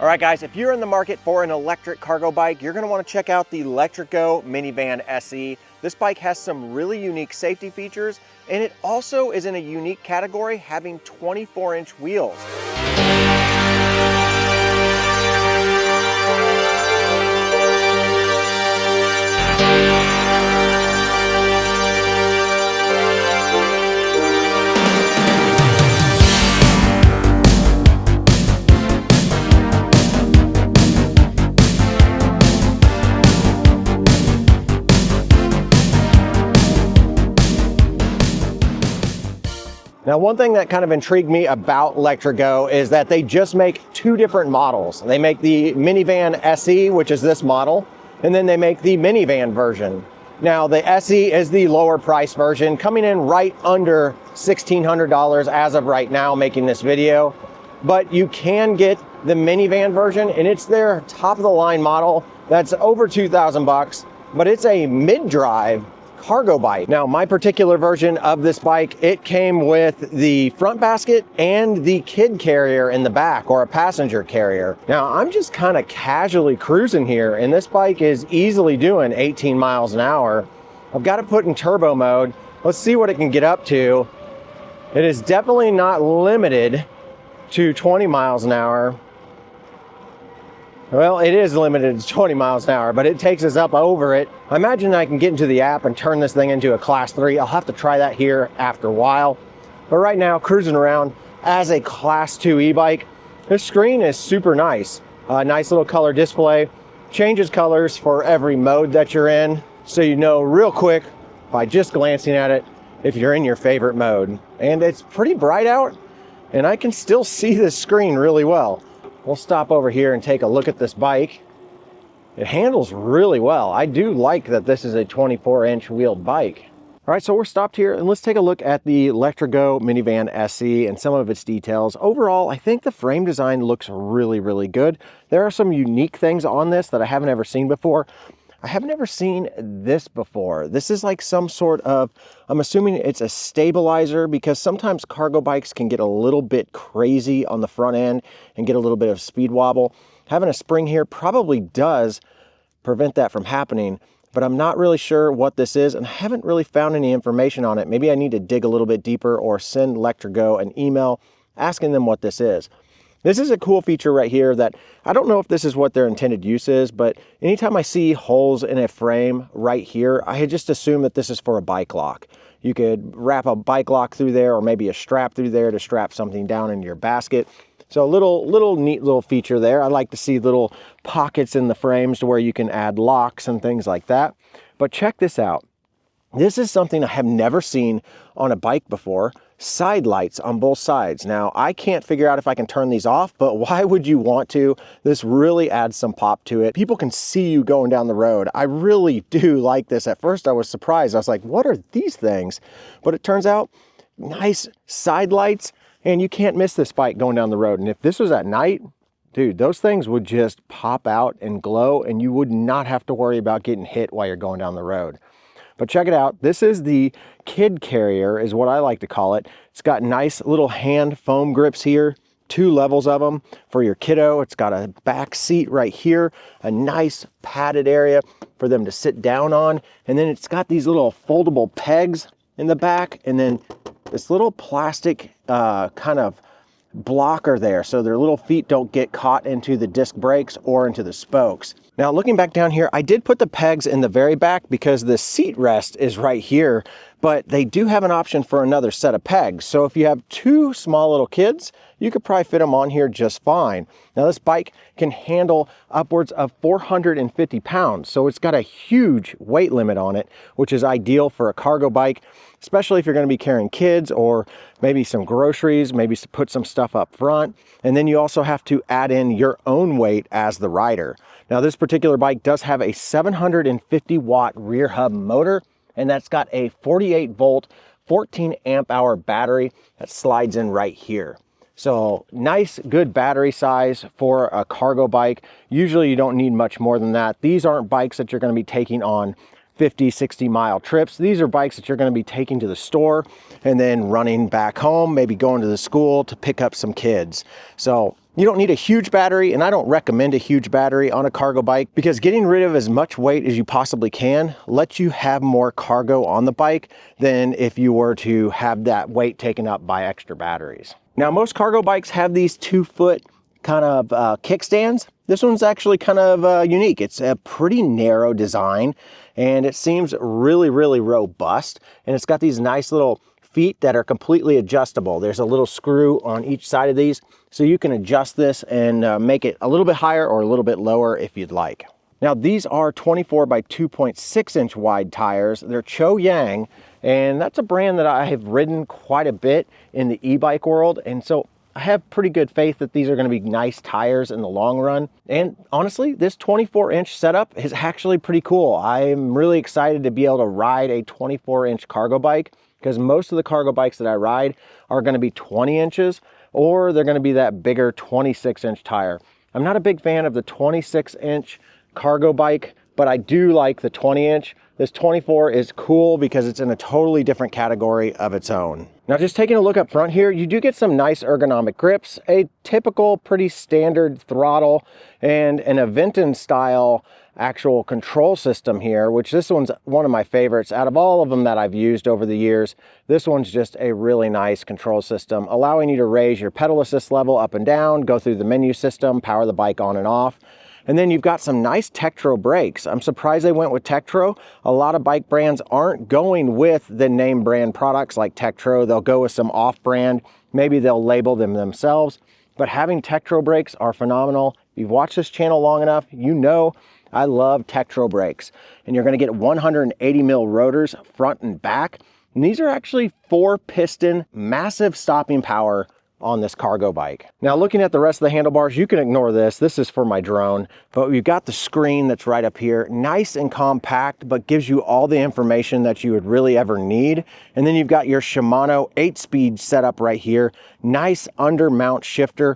All right guys, if you're in the market for an electric cargo bike, you're gonna wanna check out the Letrigo Minivan SE. This bike has some really unique safety features, and it also is in a unique category, having 24-inch wheels. Now, one thing that kind of intrigued me about Letrigo is that they just make two different models. They make the Minivan SE, which is this model, and then they make the minivan version. Now, the SE is the lower price version, coming in right under $1,600 as of right now making this video. But you can get the minivan version, and it's their top of the line model that's over 2,000 bucks, but it's a mid-drive cargo bike. Now, my particular version of this bike, it came with the front basket and the kid carrier in the back, or a passenger carrier. Now, I'm just kind of casually cruising here, and this bike is easily doing 18 miles an hour. I've got it put in turbo mode. Let's see what it can get up to. It is definitely not limited to 20 miles an hour. Well, it is limited to 20 miles an hour, but it takes us up over it. I imagine I can get into the app and turn this thing into a class 3. I'll have to try that here after a while. But right now, cruising around as a class 2 e-bike, this screen is super nice. Nice little color display. Changes colors for every mode that you're in, so you know real quick by just glancing at it if you're in your favorite mode. And it's pretty bright out, and I can still see this screen really well. We'll stop over here and take a look at this bike. It handles really well. I do like that this is a 24-inch wheeled bike. All right, so we're stopped here, and let's take a look at the Letrigo Minivan SE and some of its details. Overall, I think the frame design looks really, really good. There are some unique things on this that I haven't ever seen before. I have never seen this before. This is like some sort of, I'm assuming it's a stabilizer, because sometimes cargo bikes can get a little bit crazy on the front end and get a little bit of speed wobble. Having a spring here probably does prevent that from happening, but I'm not really sure what this is, and I haven't really found any information on it. Maybe I need to dig a little bit deeper or send Letrigo an email asking them what this is. This is a cool feature right here that I don't know if this is what their intended use is, but anytime I see holes in a frame right here, I just assume that this is for a bike lock. You could wrap a bike lock through there, or maybe a strap through there to strap something down into your basket. So a little neat little feature there. I like to see little pockets in the frames to where you can add locks and things like that. But check this out. This is something I have never seen on a bike before. Side lights on both sides. Now, I can't figure out if I can turn these off, but why would you want to? This really adds some pop to it. People can see you going down the road. I really do like this. At first I was surprised. I was like, what are these things? But it turns out, nice side lights, and you can't miss this bike going down the road. And if this was at night, dude, those things would just pop out and glow, and you would not have to worry about getting hit while you're going down the road. But check it out. This is the kid carrier, is what I like to call it. It's got nice little hand foam grips here, 2 levels of them for your kiddo. It's got a back seat right here, a nice padded area for them to sit down on. And then it's got these little foldable pegs in the back, and then this little plastic kind of blocker there, so their little feet don't get caught into the disc brakes or into the spokes. Now, looking back down here, I did put the pegs in the very back because the seat rest is right here, but they do have an option for another set of pegs. So if you have 2 small little kids, you could probably fit them on here just fine. Now, this bike can handle upwards of 450 pounds, so it's got a huge weight limit on it, which is ideal for a cargo bike, especially if you're going to be carrying kids or maybe some groceries, maybe put some stuff up front. And then you also have to add in your own weight as the rider. Now, this particular bike does have a 750 watt rear hub motor, and that's got a 48 volt, 14 amp hour battery that slides in right here. So nice, good battery size for a cargo bike. Usually you don't need much more than that. These aren't bikes that you're going to be taking on 50, 60-mile trips. These are bikes that you're going to be taking to the store and then running back home, maybe going to the school to pick up some kids. So you don't need a huge battery, and I don't recommend a huge battery on a cargo bike because getting rid of as much weight as you possibly can lets you have more cargo on the bike than if you were to have that weight taken up by extra batteries. Now, most cargo bikes have these 2-foot kind of kickstands. This one's actually kind of unique. It's a pretty narrow design, and it seems really, really robust. And it's got these nice little feet that are completely adjustable. There's a little screw on each side of these, so you can adjust this and make it a little bit higher or a little bit lower if you'd like. Now, these are 24 by 2.6 inch wide tires. They're Cho-Yang, and that's a brand that I have ridden quite a bit in the e-bike world. And so I have pretty good faith that these are going to be nice tires in the long run. And honestly, this 24-inch setup is actually pretty cool. I'm really excited to be able to ride a 24-inch cargo bike, because most of the cargo bikes that I ride are going to be 20 inches, or they're going to be that bigger 26-inch tire. I'm not a big fan of the 26-inch cargo bike, but I do like the 20-inch. This 24 is cool because it's in a totally different category of its own. Now, just taking a look up front here, you do get some nice ergonomic grips, a typical pretty standard throttle, and an Aventon style actual control system here, which this one's one of my favorites. Out of all of them that I've used over the years, this one's just a really nice control system, allowing you to raise your pedal assist level up and down, go through the menu system, power the bike on and off. And then you've got some nice Tektro brakes. I'm surprised they went with Tektro. A lot of bike brands aren't going with the name brand products like Tektro. They'll go with some off-brand. Maybe they'll label them themselves. But having Tektro brakes are phenomenal. If you've watched this channel long enough, you know I love Tektro brakes. And you're going to get 180 mil rotors front and back. And these are actually 4-piston, massive stopping power on this cargo bike. Now, looking at the rest of the handlebars, you can ignore this. This is for my drone, but we've got the screen that's right up here, nice and compact, but gives you all the information that you would really ever need. And then you've got your Shimano 8-speed setup right here. Nice undermount shifter.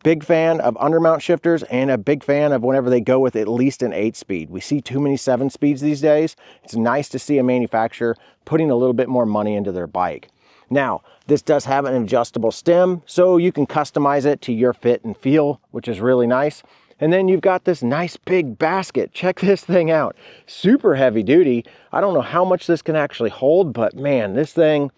Big fan of undermount shifters, and a big fan of whenever they go with at least an 8-speed. We see too many 7-speeds these days. It's nice to see a manufacturer putting a little bit more money into their bike. Now, this does have an adjustable stem, so you can customize it to your fit and feel, which is really nice. And then you've got this nice big basket. Check this thing out. Super heavy duty. I don't know how much this can actually hold, but man, this thing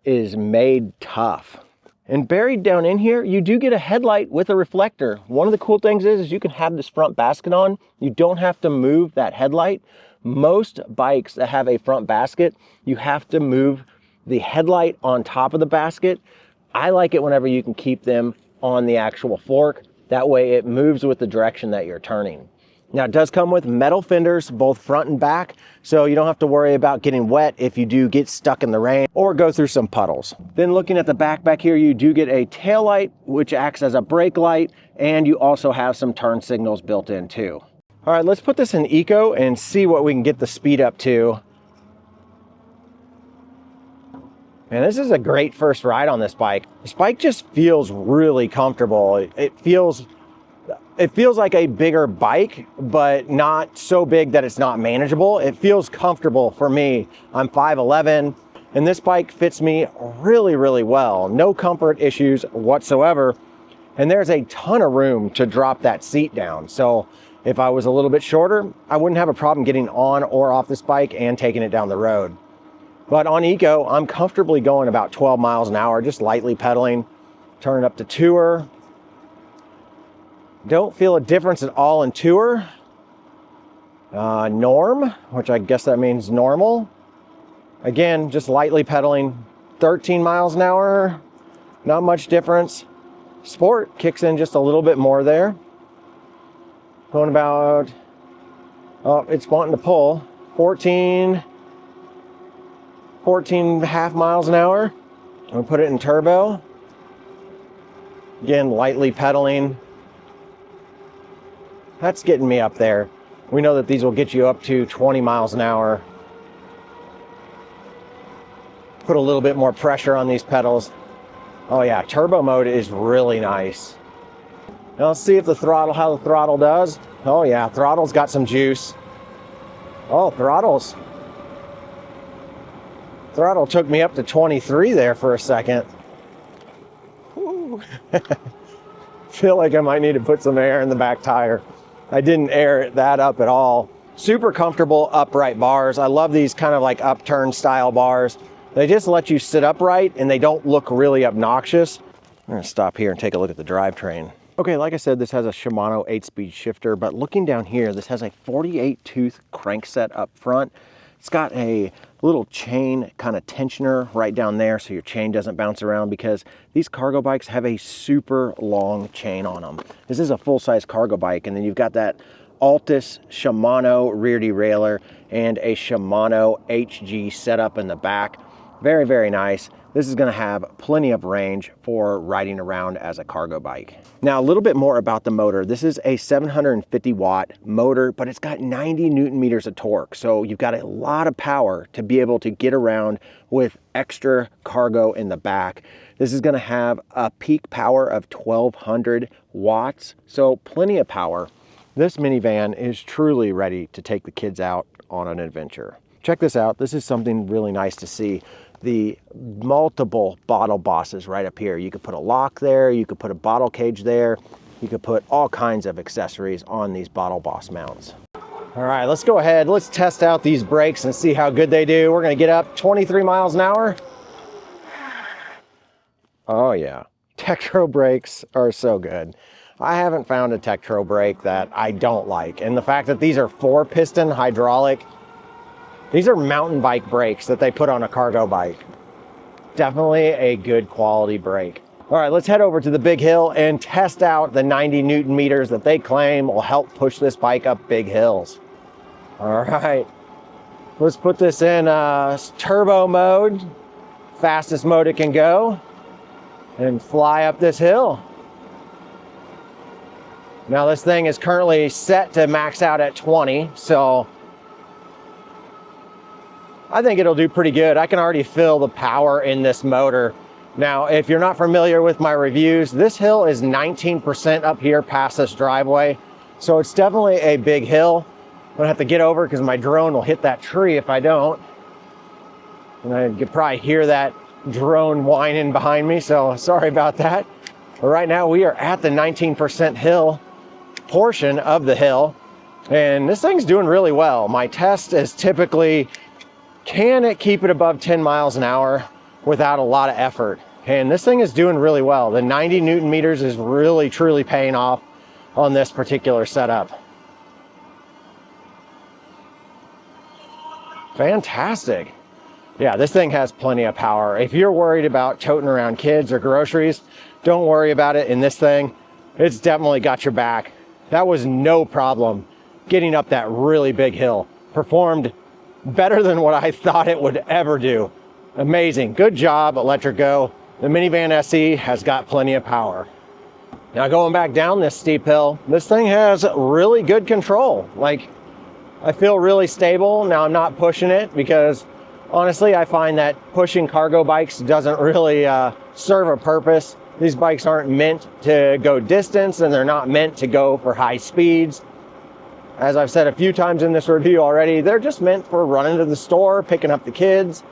is made tough. And buried down in here, you do get a headlight with a reflector. One of the cool things is you can have this front basket on. You don't have to move that headlight. Most bikes that have a front basket, you have to move the headlight on top of the basket. I like it whenever you can keep them on the actual fork. That way it moves with the direction that you're turning. Now, it does come with metal fenders, both front and back, so you don't have to worry about getting wet if you do get stuck in the rain or go through some puddles. Then looking at the back here, you do get a tail light, which acts as a brake light, and you also have some turn signals built in too. All right, let's put this in eco and see what we can get the speed up to. Man, this is a great first ride on this bike. This bike just feels really comfortable. It feels like a bigger bike, but not so big that it's not manageable. It feels comfortable for me. I'm 5'11", and this bike fits me really, really well. No comfort issues whatsoever. And there's a ton of room to drop that seat down. So if I was a little bit shorter, I wouldn't have a problem getting on or off this bike and taking it down the road. But on eco, I'm comfortably going about 12 miles an hour, just lightly pedaling, turning up to tour. Don't feel a difference at all in tour. Norm, which I guess that means normal. Again, just lightly pedaling, 13 miles an hour, not much difference. Sport kicks in just a little bit more there. Going about, oh, it's wanting to pull, 14 and a half miles an hour. I'm gonna put it in turbo. Again, lightly pedaling. That's getting me up there. We know that these will get you up to 20 miles an hour. Put a little bit more pressure on these pedals. Oh yeah, turbo mode is really nice. Now let's see if how the throttle does. Oh yeah, throttle's got some juice. Oh, throttle's Throttle took me up to 23 there for a second. Feel like I might need to put some air in the back tire. I didn't air it that up at all. Super comfortable upright bars. I love these kind of like upturn style bars. They just let you sit upright and they don't look really obnoxious. I'm gonna stop here and take a look at the drivetrain. Okay, like I said, this has a Shimano 8-speed shifter, but looking down here, this has a 48 tooth crankset up front. It's got a little chain kind of tensioner right down there so your chain doesn't bounce around, because these cargo bikes have a super long chain on them. This is a full-size cargo bike, and then you've got that Altus Shimano rear derailleur and a Shimano HG setup in the back. Very, very nice. This is going to have plenty of range for riding around as a cargo bike. Now, a little bit more about the motor. This is a 750 watt motor, but it's got 90 Newton meters of torque. So you've got a lot of power to be able to get around with extra cargo in the back. This is going to have a peak power of 1200 watts. So plenty of power. This minivan is truly ready to take the kids out on an adventure. Check this out. This is something really nice to see. The multiple bottle bosses right up here. You could put a lock there, you could put a bottle cage there, you could put all kinds of accessories on these bottle boss mounts. All right, let's go ahead. Let's test out these brakes and see how good they do. We're gonna get up 23 miles an hour. Oh yeah, Tektro brakes are so good. I haven't found a Tektro brake that I don't like. And the fact that these are 4-piston hydraulic, these are mountain bike brakes that they put on a cargo bike. Definitely a good quality brake. All right, let's head over to the big hill and test out the 90 Newton meters that they claim will help push this bike up big hills. All right, let's put this in turbo mode, fastest mode it can go, and fly up this hill. Now this thing is currently set to max out at 20, so I think it'll do pretty good. I can already feel the power in this motor. Now, if you're not familiar with my reviews, this hill is 19% up here past this driveway. So it's definitely a big hill. I'm gonna have to get over because my drone will hit that tree if I don't. And I could probably hear that drone whining behind me, so sorry about that. But right now we are at the 19% hill portion of the hill, and this thing's doing really well. My test is typically, can it keep it above 10 miles an hour without a lot of effort? And this thing is doing really well. The 90 Newton meters is really, truly paying off on this particular setup. Fantastic. Yeah, this thing has plenty of power. If you're worried about toting around kids or groceries, don't worry about it in this thing. It's definitely got your back. That was no problem getting up that really big hill. Performed better than what I thought it would ever do. Amazing. Good job, Letrigo. The Minivan SE has got plenty of power. Now going back down this steep hill, this thing has really good control. Like, I feel really stable. Now I'm not pushing it because honestly, I find that pushing cargo bikes doesn't really serve a purpose. These bikes aren't meant to go distance, and they're not meant to go for high speeds. As I've said a few times in this review already, they're just meant for running to the store, picking up the kids,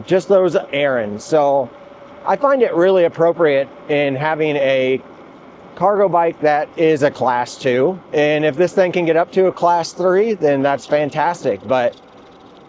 just those errands. So I find it really appropriate in having a cargo bike that is a class 2. And if this thing can get up to a class 3, then that's fantastic. But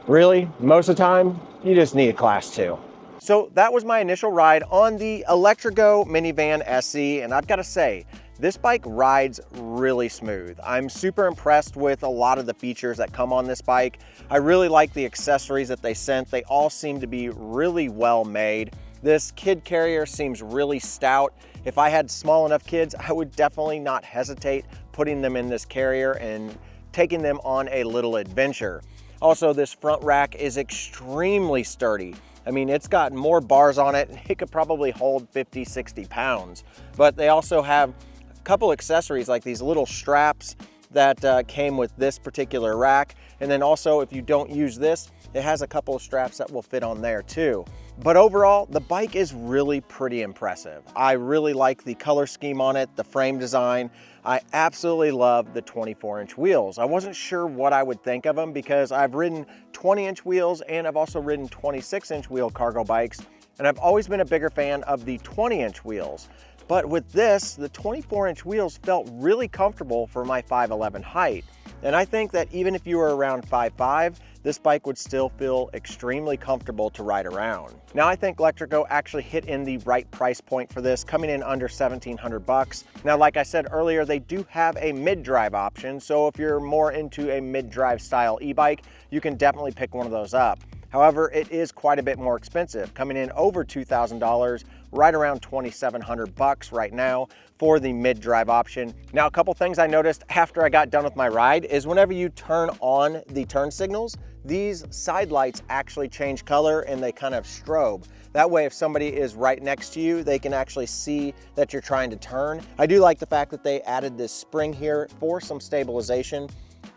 really, most of the time, you just need a class 2. So that was my initial ride on the Letrigo Minivan SE, and I've got to say, this bike rides really smooth. I'm super impressed with a lot of the features that come on this bike. I really like the accessories that they sent. They all seem to be really well made. This kid carrier seems really stout. If I had small enough kids, I would definitely not hesitate putting them in this carrier and taking them on a little adventure. Also, this front rack is extremely sturdy. I mean, it's got more bars on it. It could probably hold 50, 60 pounds. But they also have a couple accessories like these little straps that came with this particular rack. And then also, if you don't use this, it has a couple of straps that will fit on there too. But overall, the bike is really pretty impressive. I really like the color scheme on it, the frame design. I absolutely love the 24-inch wheels. I wasn't sure what I would think of them because I've ridden 20-inch wheels and I've also ridden 26-inch wheel cargo bikes, and I've always been a bigger fan of the 20-inch wheels. But with this, the 24-inch wheels felt really comfortable for my 5'11" height. And I think that even if you were around 5'5", this bike would still feel extremely comfortable to ride around. Now, I think Letrigo actually hit in the right price point for this, coming in under 1,700 bucks. Now, like I said earlier, they do have a mid-drive option, so if you're more into a mid-drive style e-bike, you can definitely pick one of those up. However, it is quite a bit more expensive, coming in over $2,000, right around 2,700 bucks right now for the mid-drive option. Now, a couple things I noticed after I got done with my ride is whenever you turn on the turn signals, these side lights actually change color and they kind of strobe. That way, if somebody is right next to you, they can actually see that you're trying to turn. I do like the fact that they added this spring here for some stabilization.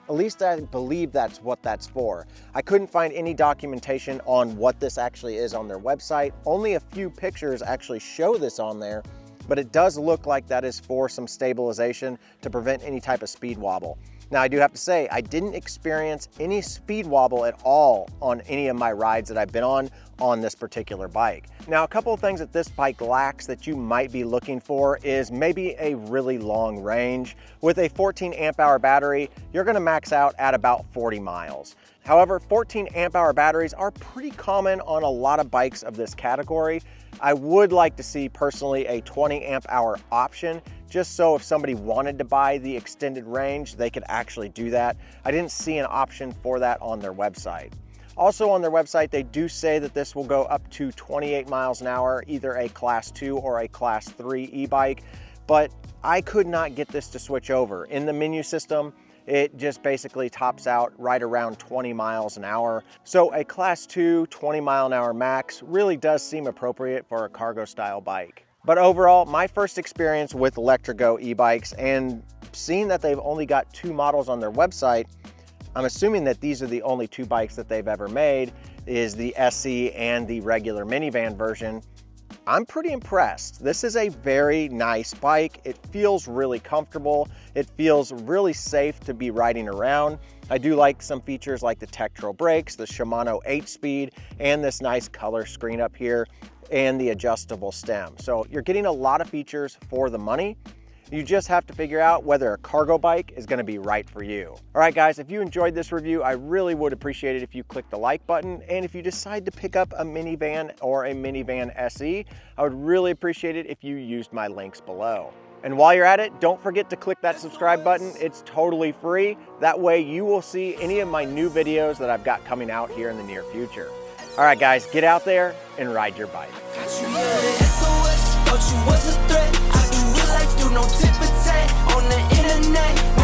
At least I believe that's what that's for. I couldn't find any documentation on what this actually is on their website. Only a few pictures actually show this on there, but it does look like that is for some stabilization to prevent any type of speed wobble. Now, I do have to say, I didn't experience any speed wobble at all on any of my rides that I've been on this particular bike. Now, a couple of things that this bike lacks that you might be looking for is maybe a really long range. With a 14 amp hour battery, you're gonna max out at about 40 miles. However, 14 amp hour batteries are pretty common on a lot of bikes of this category. I would like to see personally a 20 amp hour option, just so if somebody wanted to buy the extended range, they could actually do that. I didn't see an option for that on their website. Also on their website, they do say that this will go up to 28 miles an hour, either a class 2 or a class 3 e-bike, but I could not get this to switch over. In the menu system, it just basically tops out right around 20 miles an hour. So a class 2, 20 mile an hour max really does seem appropriate for a cargo style bike. But overall, my first experience with Letrigo e-bikes, and seeing that they've only got 2 models on their website, I'm assuming that these are the only 2 bikes that they've ever made, is the SE and the regular minivan version. I'm pretty impressed. This is a very nice bike. It feels really comfortable. It feels really safe to be riding around. I do like some features like the Tektro brakes, the Shimano 8-speed, and this nice color screen up here, and the adjustable stem. So you're getting a lot of features for the money. You just have to figure out whether a cargo bike is gonna be right for you. All right, guys, if you enjoyed this review, I really would appreciate it if you click the like button. And if you decide to pick up a minivan or a minivan SE, I would really appreciate it if you used my links below. And while you're at it, don't forget to click that subscribe button. It's totally free. That way you will see any of my new videos that I've got coming out here in the near future. All right, guys, get out there and ride your bike. Thought you was a threat. I do real life, do no tip or tat on the internet.